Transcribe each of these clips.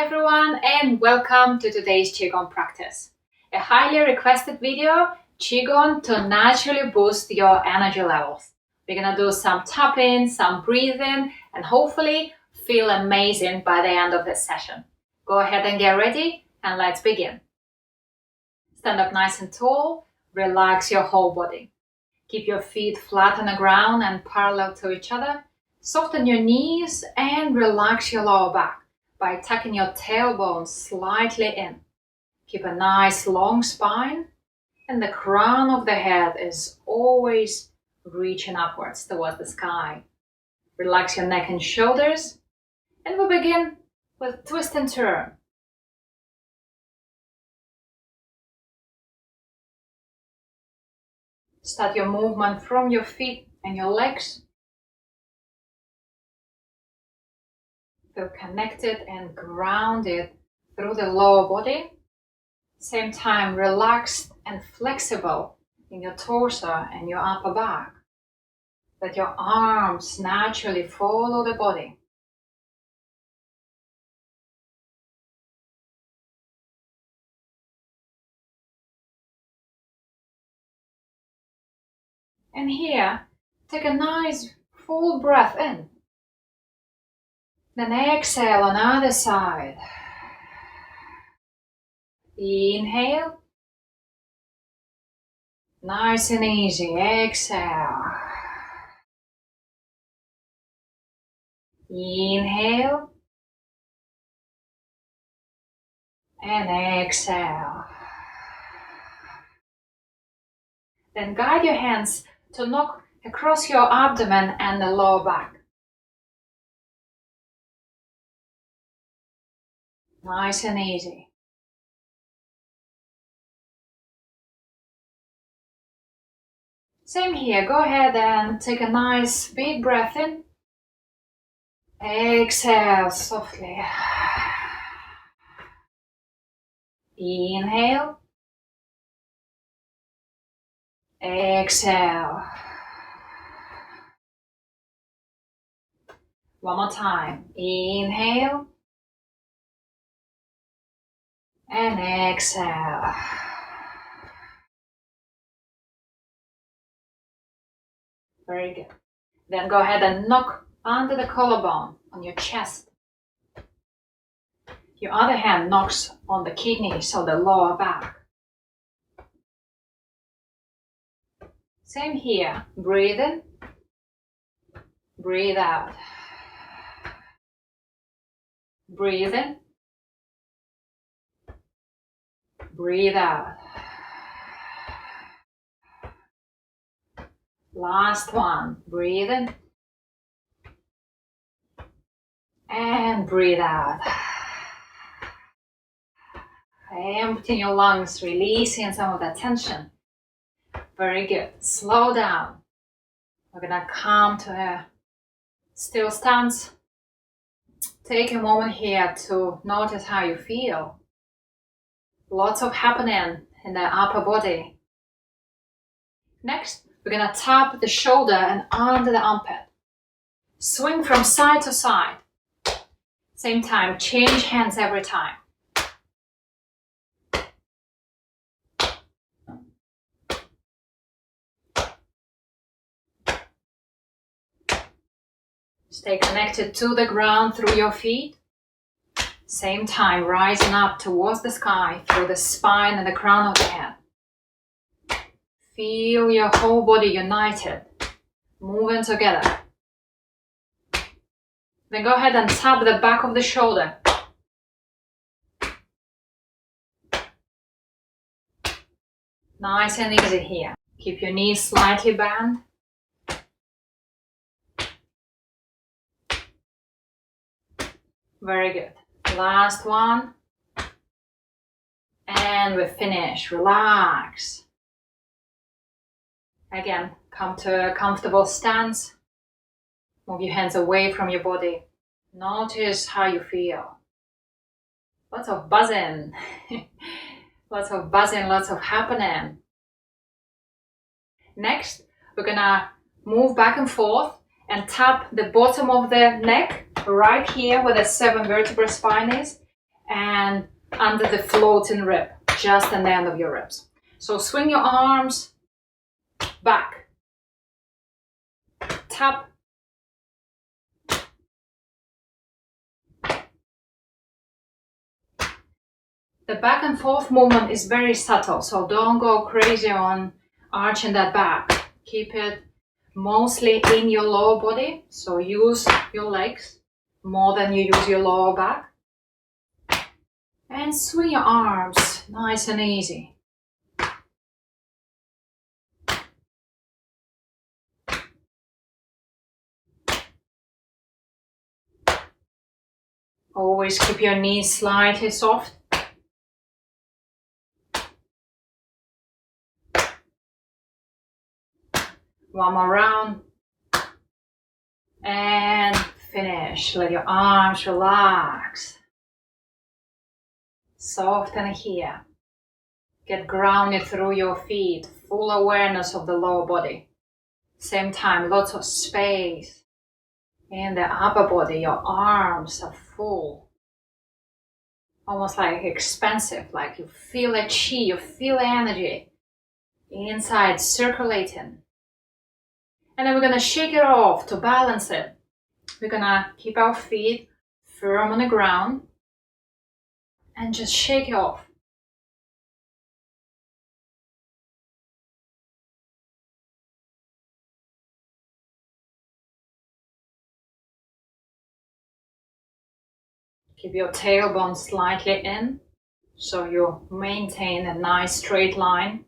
Hi everyone and welcome to today's Qigong practice. A highly requested video, Qigong to naturally boost your energy levels. We're gonna do some tapping, some breathing, and hopefully feel amazing by the end of this session. Go ahead and get ready and let's begin. Stand up nice and tall, relax your whole body. Keep your feet flat on the ground and parallel to each other. Soften your knees and relax your lower back by tucking your tailbone slightly in. Keep a nice long spine and the crown of the head is always reaching upwards towards the sky. Relax your neck and shoulders and we'll begin with twist and turn. Start your movement from your feet and your legs. Feel connected and grounded through the lower body. Same time, relaxed and flexible in your torso and your upper back. Let your arms naturally follow the body. And here, take a nice full breath in. Then exhale on the other side. Inhale. Nice and easy. Exhale. Inhale. And exhale. Then guide your hands to knock across your abdomen and the lower back. Nice and easy. Same here, go ahead and take a nice big breath in. Exhale softly. Inhale. Exhale. One more time. Inhale. And exhale. Very good. Then go ahead and knock under the collarbone on your chest. Your other hand knocks on the kidneys or the lower back. Same here. Breathe in. Breathe out. Breathe in. Breathe out. Last one. Breathe in. And breathe out. Emptying your lungs, releasing some of that tension. Very good. Slow down. We're gonna come to a still stance. Take a moment here to notice how you feel. Lots of happening in the upper body. Next, we're gonna tap the shoulder and under the armpit. Swing from side to side. Same time, change hands every time. Stay connected to the ground through your feet. Same time, rising up towards the sky through the spine and the crown of the head. Feel your whole body united, moving together. Then go ahead and tap the back of the shoulder. Nice and easy here. Keep your knees slightly bent. Very good. Last one. And we finish. Relax. Again, come to a comfortable stance. Move your hands away from your body. Notice how you feel. Lots of buzzing. Lots of buzzing, lots of happening. Next, we're gonna move back and forth and tap the bottom of the neck right here where the 7 vertebral spine is and under the floating rib, just at the end of your ribs. So swing your arms back, tap, the back and forth movement is very subtle, so don't go crazy on arching that back. Keep it mostly in your lower body, so use your legs more than you use your lower back. And swing your arms nice and easy. Always keep your knees slightly soft. One more round. And finish. Let your arms relax. Soften here. Get grounded through your feet. Full awareness of the lower body. Same time, lots of space in the upper body. Your arms are full. Almost like expansive, like you feel a chi, you feel energy inside circulating. And then we're going to shake it off to balance it. We're going to keep our feet firm on the ground and just shake it off. Keep your tailbone slightly in, so you maintain a nice straight line.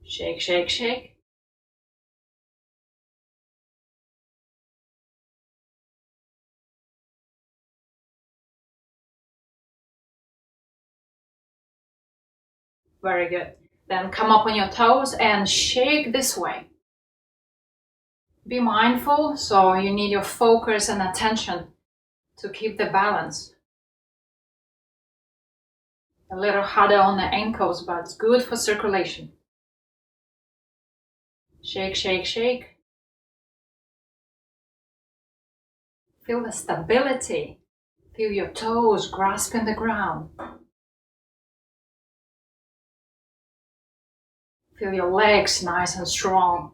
Shake, shake, shake. Very good. Then come up on your toes and shake this way. Be mindful, so you need your focus and attention to keep the balance. A little harder on the ankles, but it's good for circulation. Shake, shake, shake. Feel the stability. Feel your toes grasping the ground. Feel your legs nice and strong.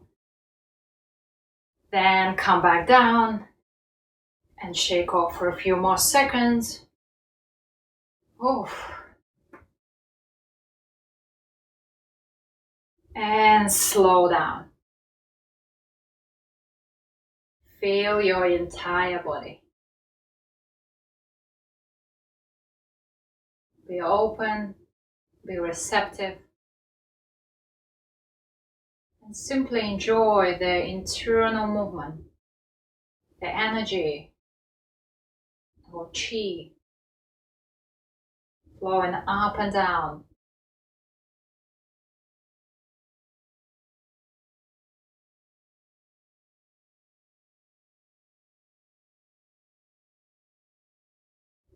Then come back down and shake off for a few more seconds. Oof. And slow down. Feel your entire body. Be open, be receptive, and simply enjoy the internal movement, the energy or chi flowing up and down.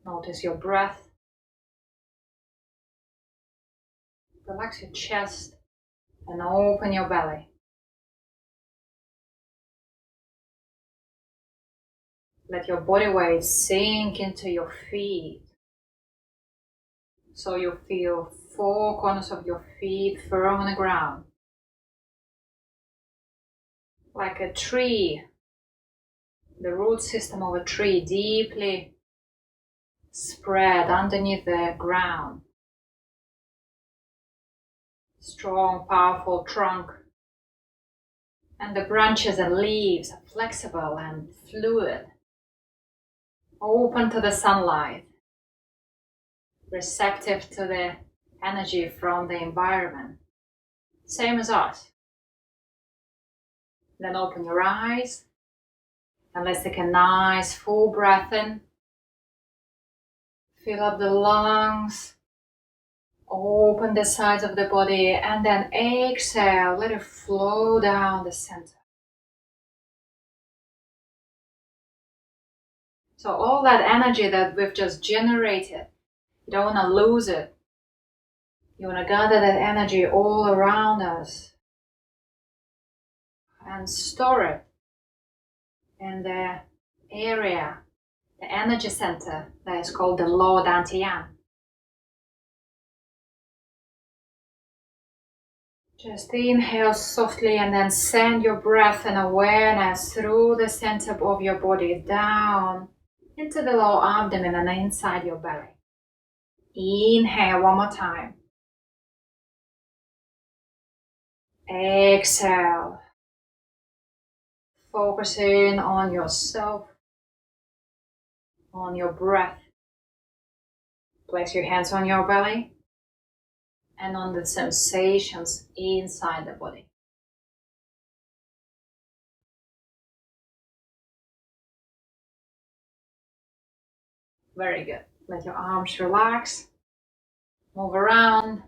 Notice your breath. Relax your chest and open your belly. Let your body weight sink into your feet. So you feel 4 corners of your feet firm on the ground. Like a tree, the root system of a tree deeply spread underneath the ground. Strong, powerful trunk. And the branches and leaves are flexible and fluid. Open to the sunlight. Receptive to the energy from the environment. Same as us. Then open your eyes. And let's take a nice full breath in. Fill up the lungs. Open the sides of the body and then exhale, let it flow down the center. So all that energy that we've just generated, you don't want to lose it. You want to gather that energy all around us and store it in the area, the energy center that is called the lower dantian. Just inhale softly and then send your breath and awareness through the center of your body down into the lower abdomen and inside your belly. Inhale one more time. Exhale. Focusing on yourself, on your breath. Place your hands on your belly and on the sensations inside the body. Very good. Let your arms relax. Move around.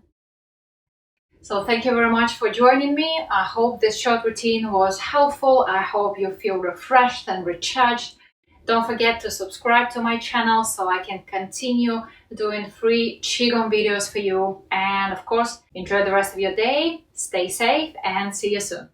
So thank you very much for joining me. I hope this short routine was helpful. I hope you feel refreshed and recharged. Don't forget to subscribe to my channel so I can continue doing free Qigong videos for you. And of course, enjoy the rest of your day. Stay safe and see you soon.